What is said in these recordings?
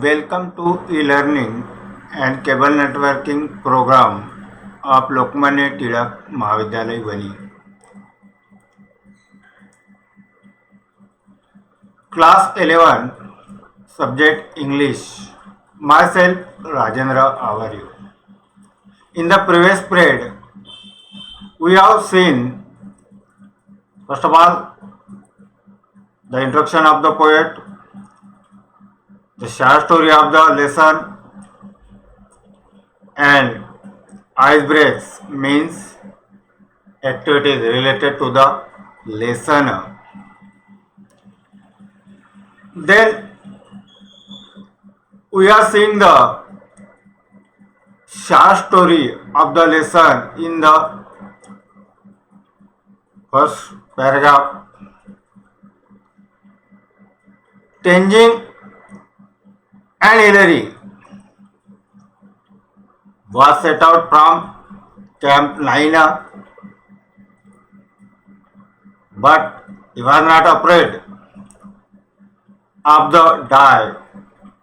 Welcome to e-learning and cable networking program of Lokmanya Tilak Mahavidyalay Vani. Class 11, subject English. Myself Rajendra Avaryu. In the previous period, we have seen first of all the introduction of the poet, the short story of the lesson, and ice breaks means activities related to the lesson. Then we are seeing the short story of the lesson in the first paragraph. Tenzing and Hillary was set out from Camp 9, but he was not afraid of the dive,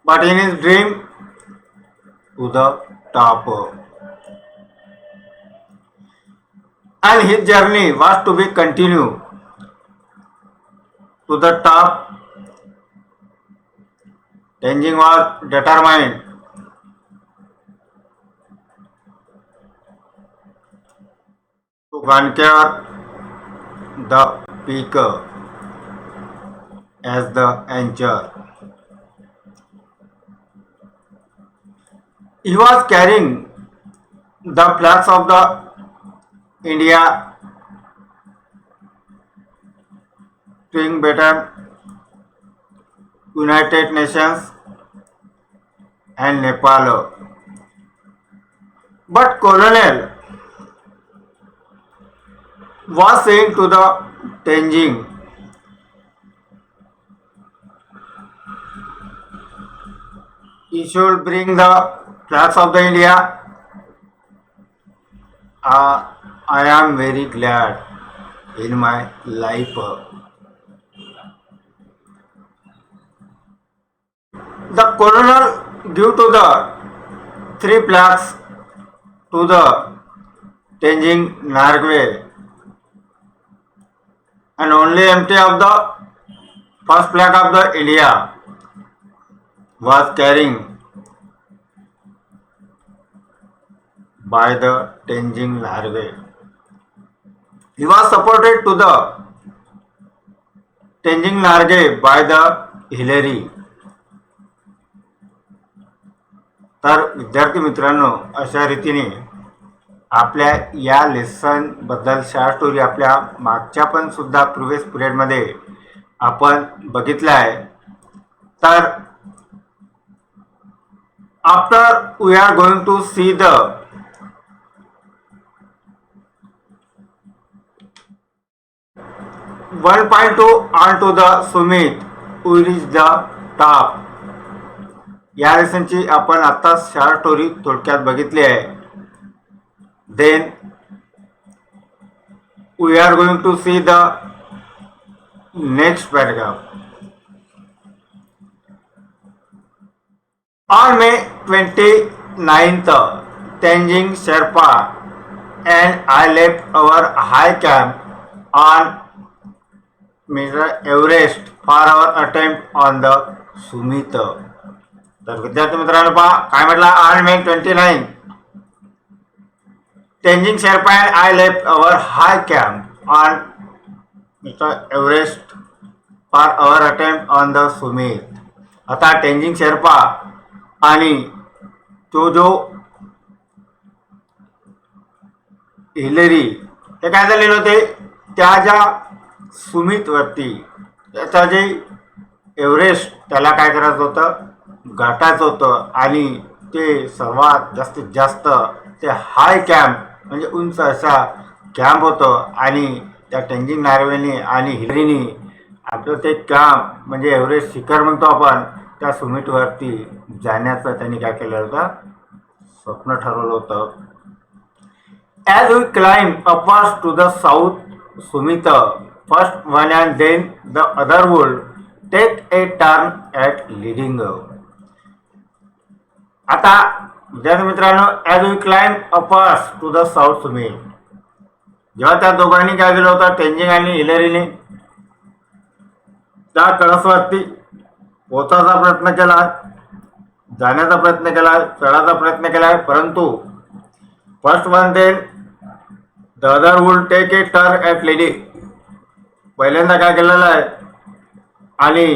but in his dream to the top. And his journey was to be continued to the top. Tenzing was determined to conquer the peak as the anchor. He was carrying the flags of the India, Tibetan, United Nations, and Nepal. But Colonel was saying to the Tenzing, he should bring the flags of the India. I am very glad in my life. The colonel gave to the three flags to the Tenzing Nargwe, and only empty of the first flag of the India was carrying by the Tenzing Nargwe. He was supported to the Tenzing Nargwe by the Hillary. तर विद्यार्थी मित्रांनो, अशा रीतीने आपल्या या lesson बद्दल short story आपल्या मागच्या पण सुद्धा प्रिव्हियस पिरियड मध्ये आपण बघितलं आहे. तर after we are going to see the one point two on to the summit we reach the top. या लेसनची आपण आता शॉर्ट स्टोरी थोडक्यात बघितली आहे. Then we are going to see the next paragraph. On May 29th, Tenzing Sherpa and I left our high camp on Mr. Everest for our attempt on the Sumit. तर विद्यार्थी मित्रांनो पहा काय म्हटलं, on May 29 Tenzing Sherpa and I left our high camp on Mr. Everest for our attempt on the Sumit. आता टेंजिंग शेर्पा आणि तो जो हिलरी हे काय झालेले होते, त्या ज्या सुमित वरती त्याचा जे एव्हरेस्ट त्याला काय करायचं होतं, गाठायचं होतं. आणि ते सर्वात जास्तीत जास्त ते हाय कॅम्प म्हणजे उंच असा कॅम्प होतं. आणि त्या टेंजिंग नार्वेने आणि हिलरीने आपलं ते कॅम्प म्हणजे एव्हरेस्ट शिखर म्हणतो आपण, त्या सुमितवरती जाण्याचं त्यांनी काय केलं होतं, स्वप्न ठरवलं होतं. As we climb upwards to the south summit, first one and then the other would take a turn at leading. आता विद्यार्थी मित्रांनो, as we climb upwards to the south summit, जेव्हा त्या दोघांनी काय केलं होतं, टेंजिंग आणि हिलरीने त्या कळसवरती पोहोचायचा प्रयत्न केला, जाण्याचा प्रयत्न केला, चढायचा प्रयत्न केला, परंतु first one then the other would take a turn at lead, पहिल्यांदा काय केलेलं आहे आणि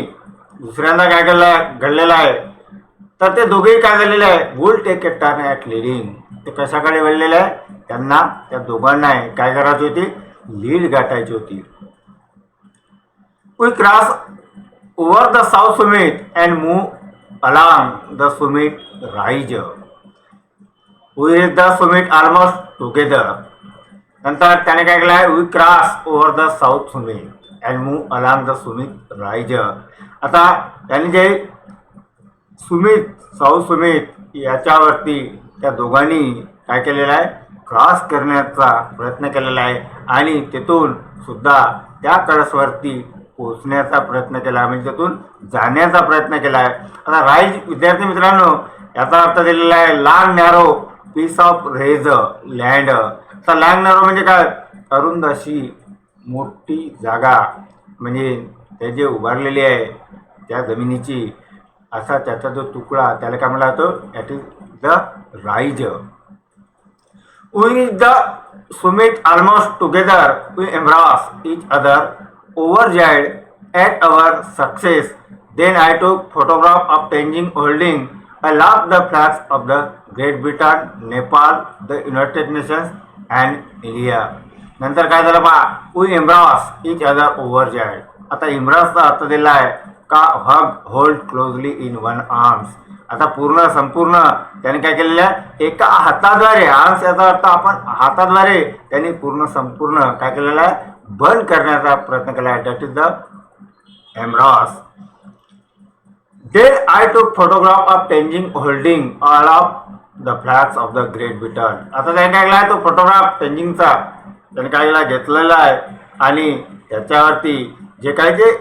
दुसऱ्यांदा काय घडलेलं आहे, तर ते दोघेही काय झालेले आहे, would take a turn at leading, ते कशाकडे वळलेले आहे, त्यांना त्या दोघांना काय करायची होती, लीड गाठायची होती. We cross over the south summit and move along the summit rise. We reach the summit almost together. नंतर त्याने काय केलं आहे, we cross over the south summit and move along the summit rise. आता त्यांनी जे साऊथ सुमित याच्यावरती त्या दोघांनी काय केलेलं आहे, क्रॉस करण्याचा प्रयत्न केलेला आहे आणि तेथून सुद्धा त्या कळसवरती पोहोचण्याचा प्रयत्न केला, म्हणजे तेथून जाण्याचा प्रयत्न केला आहे. आता राईज विद्यार्थी मित्रांनो, याचा अर्थ दिलेला आहे long narrow piece of ridge land. तर लॉंग नॅरो म्हणजे काय, अरुंद अशी मोठी जागा, म्हणजे ते जे उभारलेली आहे त्या जमिनीची, असा त्याचा जो तुकडा, त्याला काय म्हणला जातो, that is the rise. We reach the summit almost together. We embrace each other overjoyed at our success. Then I took photograph of Tenzing holding aloft the flags of the Great Britain, Nepal, the United Nations and India. नंतर काय झालं पहा, we embrace each other ओव्हरजॉयड. आता एम्ब्रासचा अर्थ दिला आहे का hug hold closely in one arms. आता संपूर्ण त्याने काय केलेलं आहे, एका हाताद्वारे, आर्म्स याचा अर्थ आपण हाताद्वारे त्यांनी संपूर्ण काय केलेलं आहे, बंद करण्याचा प्रयत्न केला आहे, that is the embrace. Then I took photograph of Tenzing holding all of the flags of the Great Britain. आता त्याने काय केला आहे, तो फोटोग्राफ टेंजिंगचा त्याने काय केला, घेतलेला आहे आणि त्याच्यावरती जे काही जे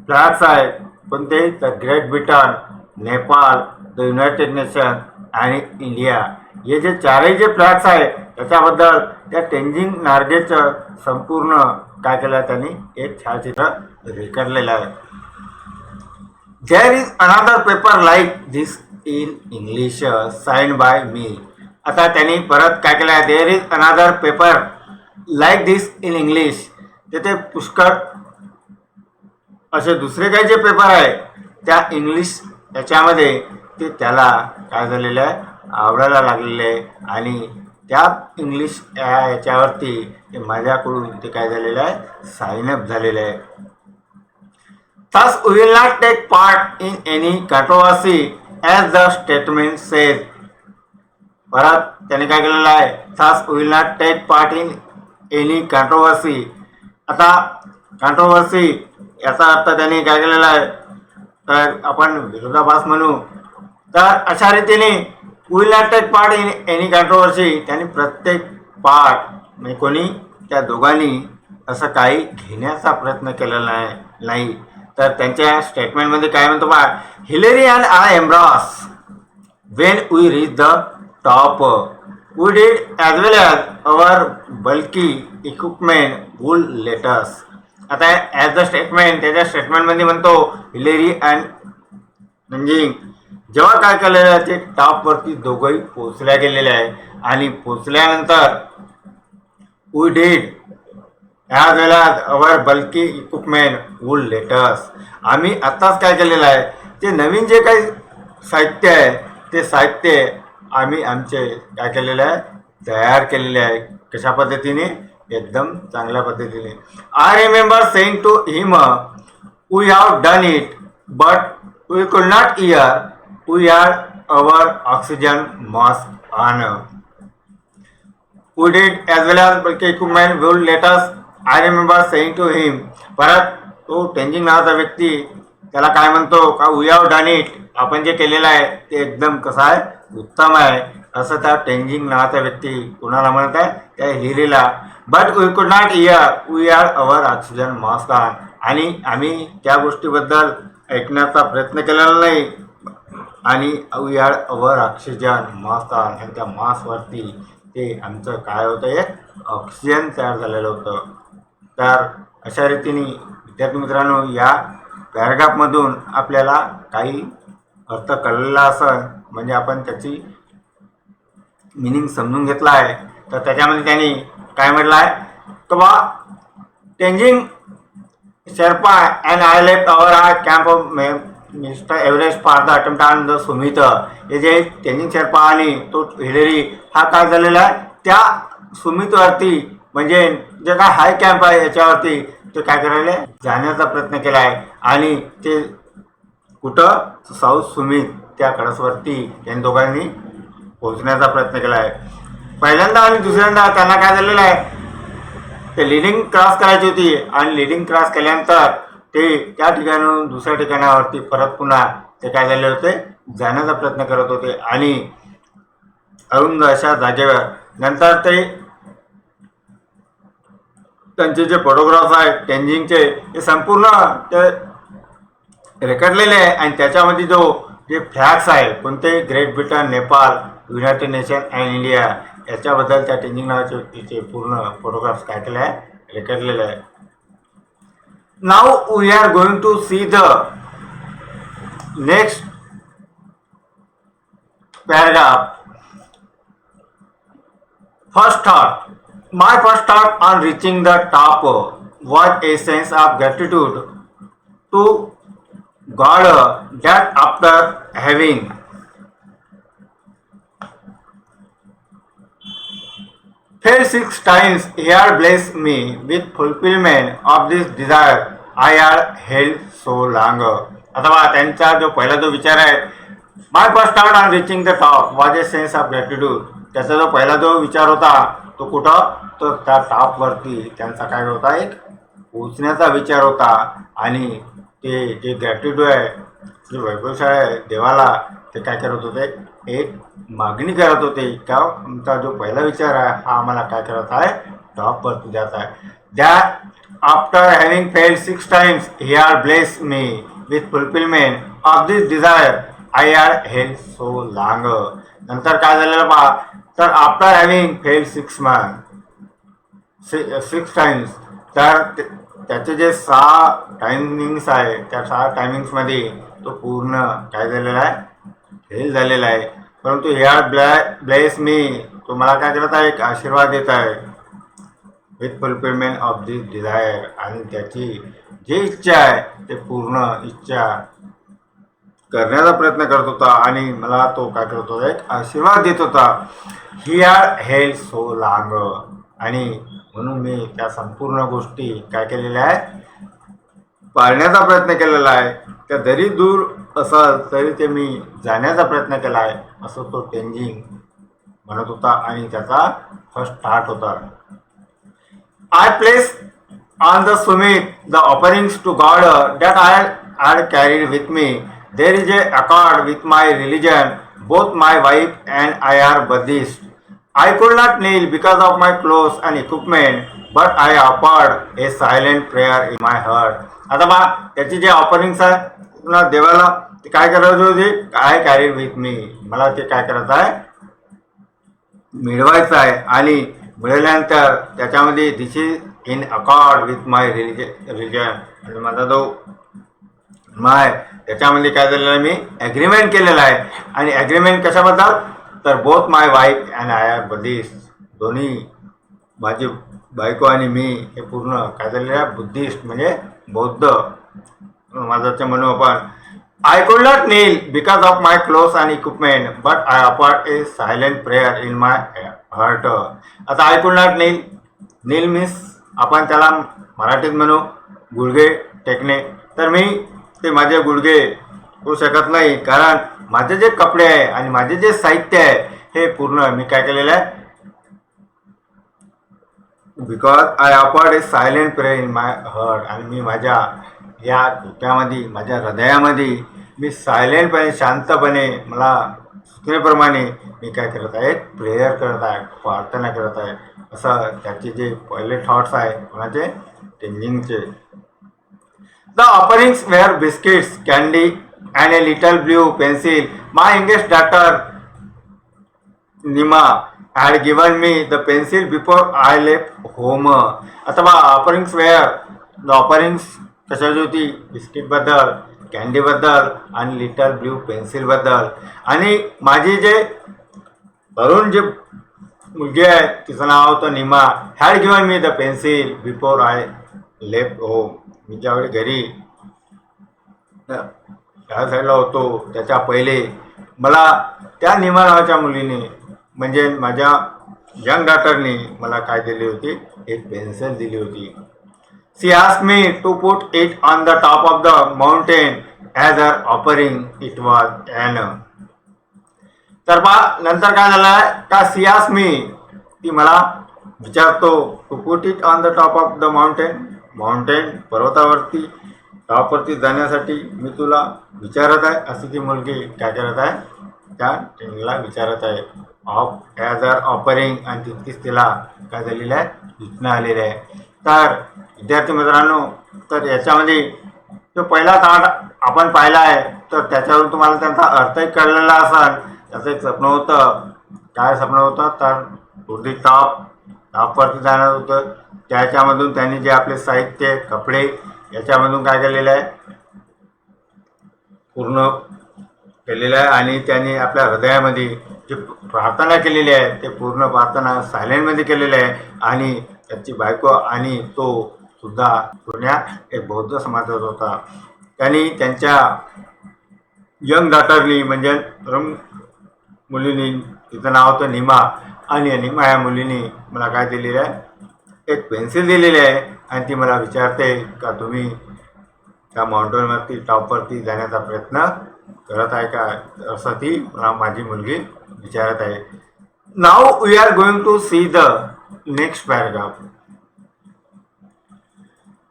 फ्लॅग्स आहेत, कोणते, the Great Britain, Nepal, the United nation आणि इंडिया, हे जे चारही जे फ्लॅग्स आहेत त्याच्याबद्दल त्या टेंजिंग नॉर्गेचं संपूर्ण काय केलं, त्यांनी एक छायाचित्र रेखाटलेलं आहे. There is another paper like this in English signed by me. आता त्यांनी परत काय केलं आहे, there is another paper like this in English. तेथे पुष्कळ असे दुसरे काही जे पेपर आहे त्या इंग्लिश याच्यामध्ये ते त्याला काय झालेलं आहे, आवडायला लागलेले आहे आणि त्या इंग्लिश याच्यावरती ते माझ्याकडून ते काय झालेलं आहे, साइन अप झालेलं आहे. Thus we will not take part in any controversy as the statement says. परत त्याने काय केलेलं आहे, thus we will not take part in any controversy. आता कॉन्ट्रोवर्सी याचा अर्थ त्याने काय केलेला आहे, तर आपण विरोधाभास म्हणू. तर अशा रीतीने we will not take part in any controversy, त्यांनी प्रत्येक पार्ट म्हणजे कोणी त्या दोघांनी असं काही घेण्याचा प्रयत्न केलेला नाही. तर त्यांच्या स्टेटमेंटमध्ये काय म्हणतो बा, Hillary and I embraced when we reach the top. We did as well as our bulky equipment would let us. आता ॲज द स्टेटमेंट, त्याच्या स्टेटमेंटमध्ये म्हणतो हिलरी अँड टेंजिंग जेव्हा काय केलेलं आहे, ते टॉपवरती दोघंही पोचल्या गेलेले आहे आणि पोचल्यानंतर we did as well as our bulky equipment would let us. आम्ही आत्ताच काय केलेलं आहे, ते नवीन जे काही साहित्य आहे ते साहित्य आम्ही आमचे काय केलेलं आहे, तयार केलेले आहे. कशा पद्धतीने, एकदम चांगल्या पद्धतीने. I remember saying to him we have done it but we could not hear, we had our oxygen mask on. We did as well as bulky equipment would let us. I remember saying to him, परत तो टेंजिंग नावाचा व्यक्ती त्याला काय म्हणतो का, we have done it, आपण जे केलेलं आहे ते एकदम कसं आहे, उत्तम आहे, असं त्या टेंजिंग नावाचा व्यक्ती कुणाला म्हणत आहे, त्या हिरीला. But we could not hear, we had our oxygen mask on. आणि आम्ही त्या गोष्टीबद्दल ऐकण्याचा प्रयत्न केलेला नाही, आणि we are our oxygen mask आणि त्या मास्कवरती ते आमचं काय होतं, एक ऑक्सिजन तयार झालेलं होतं. तर अशा रीतीने विद्यार्थी मित्रांनो, या पॅराग्राफमधून आपल्याला काही अर्थ कळलेला असेल, म्हणजे आपण त्याची मिनिंग समजून घेतला आहे. तर त्याच्यामध्ये त्यांनी काय म्हटलं आहे, तर बा Tenzing Sherpa and I left our camp of mister Everest for the attempt on the Sumit. हे जे तेंजिंग शेर्पा आणि तो हिलेरी हा काय झालेला आहे, त्या सुमितवरती म्हणजे जे काय हाय कॅम्प आहे याच्यावरती ते काय करायला जाण्याचा प्रयत्न केला आहे. आणि ते कुठं, साऊथ सुमित त्या कडसवरती त्यांनी दोघांनी पोहोचण्याचा प्रयत्न केला आहे. पहिल्यांदा आणि दुसऱ्यांदा त्यांना काय झालेलं आहे, ते लिडिंग क्रॉस करायची होती आणि लिडिंग क्रॉस केल्यानंतर ते त्या ठिकाणाहून दुसऱ्या ठिकाणावरती परत पुन्हा ते काय झाले होते, जाण्याचा प्रयत्न करत होते. आणि अरुंद अशा जागेवर नंतर ते त्यांचे जे फोटोग्राफ्स आहेत तेंजिंगचे ते संपूर्ण ते रेकॉर्डलेले आहे. आणि त्याच्यामध्ये जे फ्लॅग्स आहे कोणते, great Britain, Nepal, United nation and India, याच्याबद्दल त्या तेंजिंग नावाच्या व्यक्तीचे पूर्ण फोटोग्राफ्स काय केले आहे, रेकॉर्डलेले आहे. Now we are going to see the next paragraph. First thought. My first thought on reaching the top was a sense of gratitude to God that after having failed 6 times, He had blessed me with fulfillment of this desire I had held so long. अथवा त्यांचा जो पहिला जो विचार आहे, my first thought on reaching the top was a sense of gratitude. त्याचा जो पहिला जो विचार होता तो कुठं, तो त्या टॉपवरती त्यांचा काय होता, एक पोचण्याचा विचार होता. आणि ते जे ग्रॅटिट्यूड आहे, जे वैभवशाळी आहे देवाला, ते काय करत होते, एक मागणी करत होते का आमचा जो पहिला विचार आहे हा आम्हाला काय करत आहे, टॉपवरती जात आहे. That after having failed 6 times he had blessed me with fulfillment of this desire I had held so long. नंतर काय झालेलं बा, तर आफ्टर हॅव्हिंग फेल्ड 6 times, तर त्याचे जे 6 टायमिंग्स आहे त्या 6 टायमिंग्समध्ये तो पूर्ण काय झालेला आहे, फेल झालेला आहे. परंतु ह्या ब्लेस मी, तो मला काय करत आहे, एक आशीर्वाद देत आहे with fulfilment of this desire. आणि त्याची जी इच्छा आहे ते पूर्ण इच्छा करण्याचा प्रयत्न करत होता आणि मला तो काय करत होता, एक आशीर्वाद देत होता. ही आर हेल्ड सो लाँग. आणि म्हणून मी त्या संपूर्ण गोष्टी काय केलेल्या आहे, पाळण्याचा प्रयत्न केलेला आहे. त्या जरी दूर असेल तरी ते मी जाण्याचा प्रयत्न केला आहे, असं तो तेंजिंग म्हणत होता. आणि त्याचा फर्स्ट स्टार्ट होता. I place on the summit the offerings to God that I had carried with me. There is a accord with my religion. Both my wife and I are Buddhist. I could not kneel because of my clothes and equipment, but I offered a silent prayer in my heart. आता बा त्याची जे offerings आहे पुन्हा देवाला ते काय करायचं होते, काय कॅरी विथ मी, मला ते काय करायचं आहे, मिळवायचं आहे. आणि मिळवल्यानंतर त्याच्यामध्ये this is in accord with my religion. आणि माझा जो माय त्याच्यामध्ये काय झालेलं आहे, मी ॲग्रीमेंट केलेलं आहे. आणि ॲग्रीमेंट कशाबद्दल, तर both my wife and I are Buddhist. दोन्ही माझी बायको आणि मी हे पूर्ण काय झालेलं आहे, बुद्धिस्ट म्हणजे बौद्ध माझं म्हणू आपण. I could not kneel because of my clothes and equipment, but I offered a silent prayer in my heart. आता I could not kneel, kneel means आपण त्याला मराठीत म्हणू गुडघे टेकणे. तर मी ते माझे गुडघे होऊ शकत नाही, कारण माझे जे कपडे आहे आणि माझे जे साहित्य आहे हे पूर्ण मी काय केलेलं आहे, because I offered a silent prayer in my heart. आणि मी माझ्या या डोक्यामध्ये, माझ्या हृदयामध्ये मी सायलेंटपणे, शांतपणे, मला सुचनेप्रमाणे मी काय करत आहे, प्रेयर करत आहे, प्रार्थना करत आहे. असं त्याचे जे पहिले थॉट्स आहे कोणाचे, तेंजिंगचे. The offerings were biscuits, candy and a little blue pencil. My youngest daughter Nima had given me the pencil before I left home. आता बा ऑफरिंग्स वेअर द ऑफरिंग्स कशाची होती? बिस्किटबद्दल, कॅन्डीबद्दल आणि लिटल ब्ल्यू पेन्सिलबद्दल. आणि माझी जे तरुण जे मुलगी आहे तिचं नाव होतं Nima. Had given me the pencil before I left home. मी ज्यावेळी घरी त्या साईडला होतो त्याच्या पहिले मला त्या निमा नावाच्या मुलीने म्हणजे माझ्या यंग डॉटरनी मला काय दिली होती? एक पेन्सिल दिली होती. She asked me to put it on the top of the mountain as her offering. It was an. तर बा नंतर काय झालं का सी आस्क्ड मी ती मला विचारतो to put it on the top of the mountain पर्वतावरती टॉपवरती जाण्यासाठी मी तुला विचारत आहे. अशी ती मुलगी काय करत आहे? त्या ट्रेनला विचारत आहे ऑफ ॲज अर ऑफरिंग. आणि तितकीच तिला काय झालेलं आहे? सूचना आलेली आहे. तर विद्यार्थी मित्रांनो, तर याच्यामध्ये जो पहिला ताट आपण पाहिला आहे तर त्याच्यावरून तुम्हाला त्यांचा अर्थही कळलेला असेल. त्याचं एक स्वप्न होतं. काय स्वप्न होतं? तर टू टॉपवरती जाणार होतं. त्याच्यामधून त्यांनी जे आपले साहित्य कपडे याच्यामधून काय केलेलं आहे? पूर्ण केलेलं आहे. आणि त्यांनी आपल्या हृदयामध्ये जे प्रार्थना केलेली आहे ते पूर्ण प्रार्थना सायलेंटमध्ये केलेली आहे. आणि त्याची बायको आणि तो सुद्धा पुण्यात एक बौद्ध समाजात होता. त्यांनी त्यांच्या यंग डॉटरनी म्हणजे तरुण मुलीनी, तिचं नाव होतं निमा. आणि निमा या मुलीने मला काय दिलेलं आहे? एक पेन्सिल दिलेली आहे. आणि ती मला विचारते का तुम्ही त्या माउंटेनवरती टॉपवरती जाण्याचा प्रयत्न करत आहे का? असं ती मला माझी मुलगी विचारत आहे. Now we are going to see the next paragraph.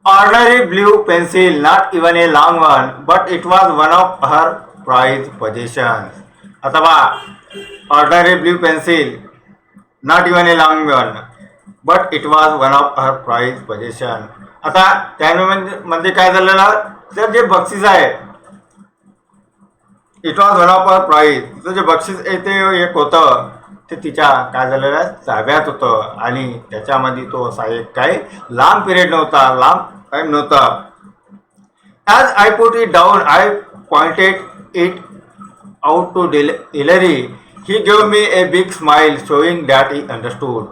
Ordinary blue pencil, not even a long one, but it was one of her prized possessions. आता बा ordinary blue pencil, not even a long one, but it was one of her prized possession. आता त्यामध्ये काय झालेलं? तर जे बक्षीस आहे it was one of her prize. तिचं जे बक्षीस आहे ते एक होतं ते तिच्या काय झालेलं आहे? ताब्यात होतं. आणि त्याच्यामध्ये तो असा एक काही लांब पिरियड नव्हता, लांब टाइम नव्हता. As I put it down I pointed it out to Hillary. He gave me a big smile showing that he understood.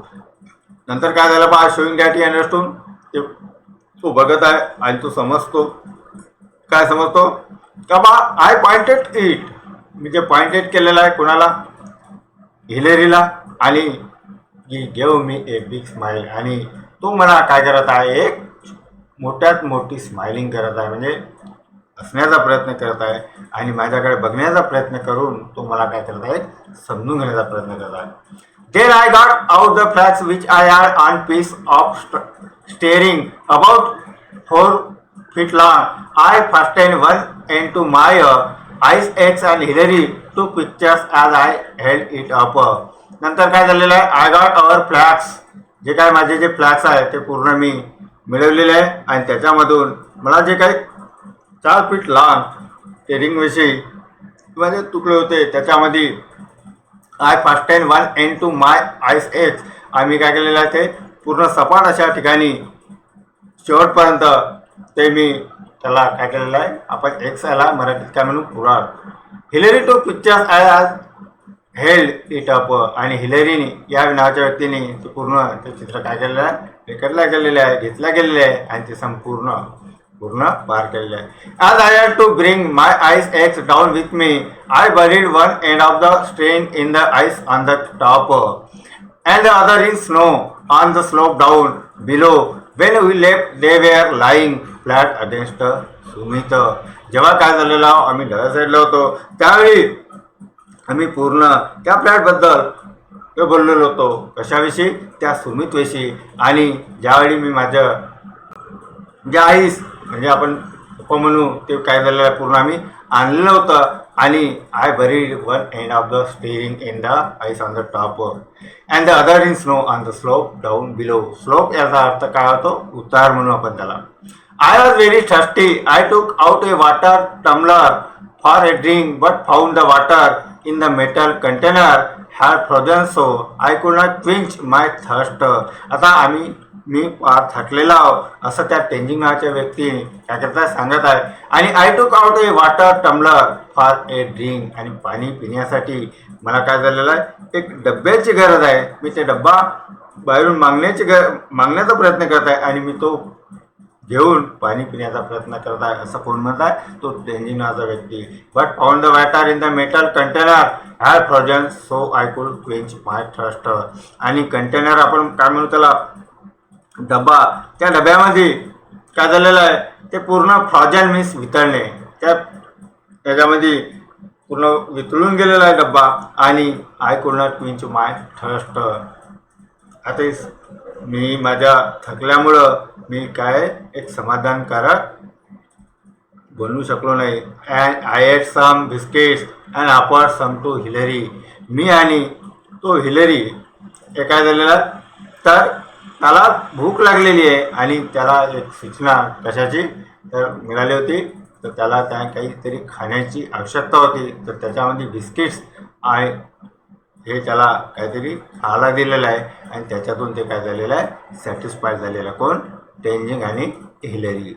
नंतर काय झालं बा? Showing that he understood. ते तो बघत आहे आणि तो समजतो. काय समजतो? का बा आय पॉइंटेड इट, मी जे पॉइंटेड केलेलं आहे कोणाला? हिलेरीला. आणि ही gave me a big smile. आणि तो मला काय करत आहे? एक मोठ्यात मोठी स्माइलिंग करत आहे, म्हणजे हसण्याचा प्रयत्न करत आहे. आणि माझ्याकडे बघण्याचा प्रयत्न करून तो मला काय करत आहे? समजून घेण्याचा प्रयत्न करत आहे. Then I got out the flags which I had on piece of string about 4 feet long. I fastened one end to my eyes X and Hillary took pictures as I held it up. नंतर काय झालेलं आहे? I got our flux, जे काय माझे जे flux आहे ते पूर्ण मी मिळवलेले आहे. आणि त्याच्यामधून मला जे काही 4 फीट लॉंग स्टेअरिंगविषयी माझे तुकडे होते त्याच्यामध्ये I fasten one end to my ice axe. आम्ही काय केलेलं आहे? ते पूर्ण सपाट अशा ठिकाणी शेवटपर्यंत ते मी त्याला काय केलेलं आहे? आपण एक्स याला मराठीत काय म्हणून? पुराण. हिलरी टू पिक्चर्स आय आज हेल्ड इट अप. आणि हिलरीने या नावाच्या व्यक्तीने ते पूर्ण ते चित्र काय केलेलं आहे? रेकॉर्डला गेलेलं आहे, घेतल्या गेलेलं आहे आणि ते संपूर्ण पार केलेलं आहे. As I had to bring my ice axe down with me I buried one end of the string in the ice on the top and the other in snow on the slope down below. When we left they were lying flat against summit. जेव्हा काय झालेलं आम्ही डाव्या साईडला होतो त्यावेळी आम्ही पूर्ण त्या फ्लॅटबद्दल बोललेलो होतो. कशाविषयी? त्या सुमितविषयी. आणि ज्यावेळी मी माझं जे आईस म्हणजे आपण म्हणू ते काय झालेलं आहे पूर्ण आम्ही आणलेलं होतं. आणि I buried one end of the string in the ice on the top and the other in snow on the slope down below. Slope याचा अर्थ काय होतो? उतार म्हणून आपण त्याला. I was very thirsty. I took out a water tumbler for a drink but found the water in the metal container had frozen, so I could not quench my thirst. आता मी फार थकलेला आहो असं त्या टेंजिंग नावाच्या व्यक्तीने काय करता सांगत आहे. आणि I took out a water tumbler for a drink, आणि पाणी पिण्यासाठी मला काय झालेलं आहे, एक डब्याची गरज आहे. मी ते डब्बा बाहेरून मागण्याचा प्रयत्न करत आहे आणि मी तो घेऊन पाणी पिण्याचा प्रयत्न करत आहे. असं कोण म्हणत आहे, तो टेंजिंग नावाचा व्यक्ती. But found the water in the metal container had frozen, so I could quench my thirst. आणि कंटेनर आपण काय म्हणू त्याला, डबा, त्या डब्यामध्ये काय झालेलं आहे, ते पूर्ण फ्रोजन मीन्स वितळणे, त्याच्यामध्ये पूर्ण वितळून गेलेला आहे डब्बा. आणि I could not quench my thirst. आता मी माझ्या थकल्यामुळं मी काय एक समाधानकारक बनवू शकलो नाही. And I ate some biscuits and offered some to Hillary. मी आणि तो हिलरी हे काय झालेला, तर त्याला भूक लागलेली आहे आणि त्याला एक सूचना कशाची तर मिळाली होती, तर त्याला त्या काहीतरी खाण्याची आवश्यकता होती. तर त्याच्यामध्ये बिस्किट्स आणि हे त्याला काहीतरी खायला दिलेलं आहे आणि त्याच्यातून ते काय झालेलं आहे, सॅटिस्फाय झालेलं. कोण, टेंजिंग आणि Hillary.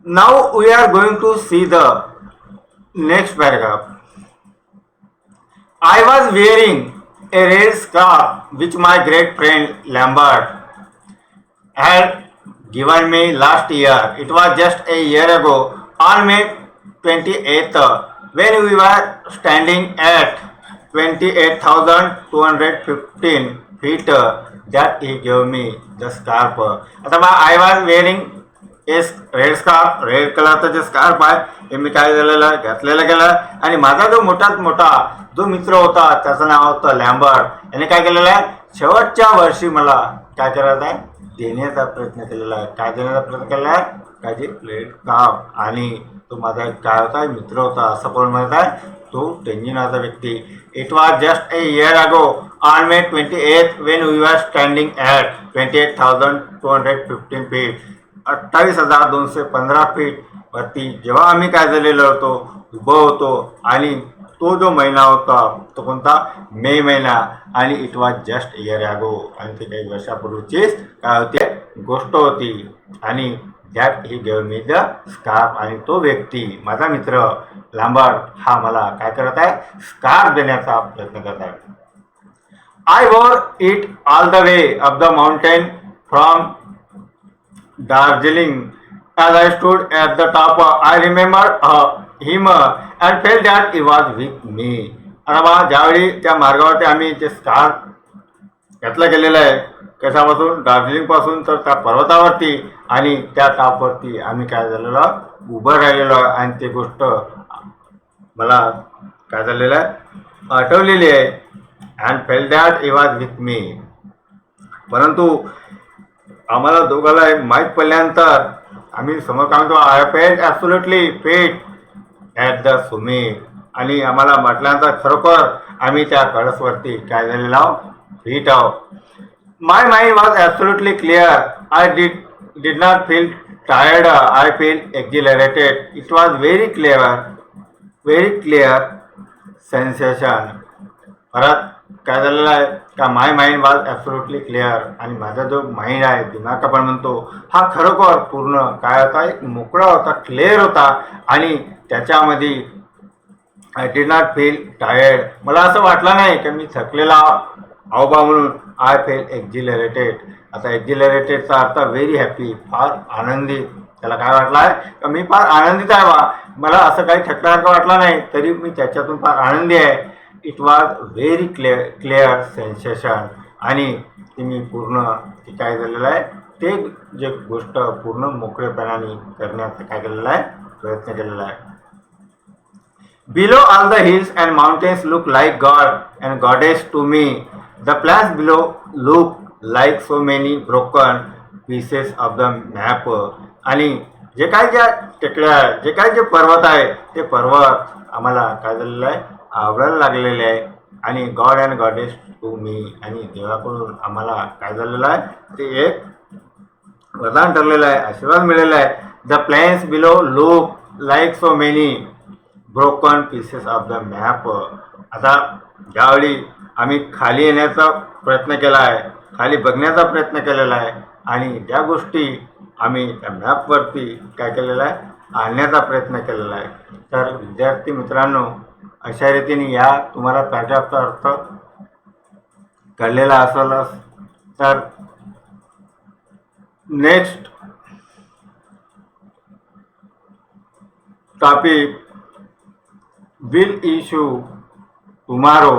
Now we are going to see the next paragraph. I was wearing a red scarf which my great friend Lambert had given me last year. It was just a year ago on May 28th when we were standing at 28,215 feet that he gave me the scarf. आता I was wearing a red scarf, red कलरचा जे scarf आहे हे मी काय झालेलं घातलेलं गेलं. आणि माझा जो मोठात मोठा जो मित्र होता त्याचं नाव होतं लॅम्बर्ट. याने काय केलेलं आहे, शेवटच्या वर्षी मला काय करायचं आहे, देण्याचा प्रयत्न केलेला आहे. काय देण्याचा प्रयत्न केलेला आहे, काय जे रेड स्कार्फ. आणि तो माझा काय होता, मित्र होता. असं कोण म्हणत आहे, तो टेंजिंग नावाचा व्यक्ती. It was just a year ago on May 28th when we were standing at 28,215 feet, 28,215 feet वरती जेव्हा आम्ही काय झालेलो होतो, उभं होतो. आणि तो जो महिना होता तो कोणता, मे महिना. आणि इट वॉज जस्ट इयर अगो, आणि ते काही वर्षापूर्वीचीच काय होती गोष्ट होती. आणि that he gave me the scarf, आणि तो व्यक्ती माझा मित्र लॅम्बर्ट हा मला काय करत आहे, स्कार्फ देण्याचा प्रयत्न करत आहे. I war it all the way up the mountain from Darjeeling. As I stood at the top, I remembered him and felt that he was with me. आता बा ज्यावेळी त्या मार्गावरती आम्ही ते स्कार्फ घातलं गेलेलं आहे, कशापासून, दार्जिलिंगपासून, तर त्या पर्वतावरती आणि त्या टॉपवरती आम्ही काय झालेलो उभं राहिलेलो आहे. आणि ते गोष्ट मला काय झालेलं आहे, आठवलेली आहे. And fail that he was with me. परंतु आम्हाला दोघाला माहीत पडल्यानंतर आम्ही समोर काय म्हणतो, I felt absolutely fit at the Sumit. आणि आम्हाला म्हटल्यानंतर खरोखर आम्ही त्या कळसवरती काय झालेलो आहोत, फिट आहोत. My mind was absolutely clear. I did not feel tired. I feel exhilarated. It was very clear sensation. परत काय झालेलं आहे का, my mind was absolutely clear. आणि माझा जो माइंड आहे, दिमाग आपण म्हणतो, हा खरोखर पूर्ण काय होता, एक मोकळा होता, क्लिअर होता. आणि त्याच्यामध्ये I did not feel tired. मला असं वाटलं नाही की मी थकलेला आहोबा म्हणून. I feel exhilarated. आता एक्झिलरेटेडचा अर्थ व्हेरी हॅपी, फार आनंदित. त्याला काय वाटलं आहे का मी फार आनंदित आहे बा, मला असं काही थकल्यासारखं वाटलं नाही, तरी मी त्याच्यातून फार आनंदी आहे. It was very clear sensation. आणि ती मी पूर्ण ती काय झालेलं आहे, ते जे गोष्ट पूर्ण मोकळेपणाने करण्याचा काय केलेलं आहे, प्रयत्न केलेला आहे. Below all the hills and mountains look like god and goddess to me. The plains below look like so many broken pieces of the map. आणि जे काय ज्या टेकड्या, जे काय जे पर्वत आहे, ते पर्वत आम्हाला काय झालेलं आहे, आवडायला लागलेले आहे. आणि god and goddess to me, आणि देवाकडून आम्हाला काय झालेलं आहे, ते एक वरदान ठरलेलं आहे, आशीर्वाद मिळालेला आहे. The plains below look like so many broken pieces of the map. आता ज्यावेळी आम्ही खाली येण्याचा प्रयत्न केला आहे, खाली बघण्याचा प्रयत्न केलेला आहे आणि ज्या गोष्टी आम्ही त्या मॅपवरती काय केलेलं आहे, आणण्याचा प्रयत्न केलेला आहे. तर विद्यार्थी मित्रांनो, अशा रीतीने या तुम्हाला पॅराग्राफचा अर्थ कळलेला असेलच. तर next topic will issue tomorrow.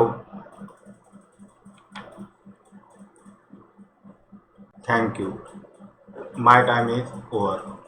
Thank you. My time is over.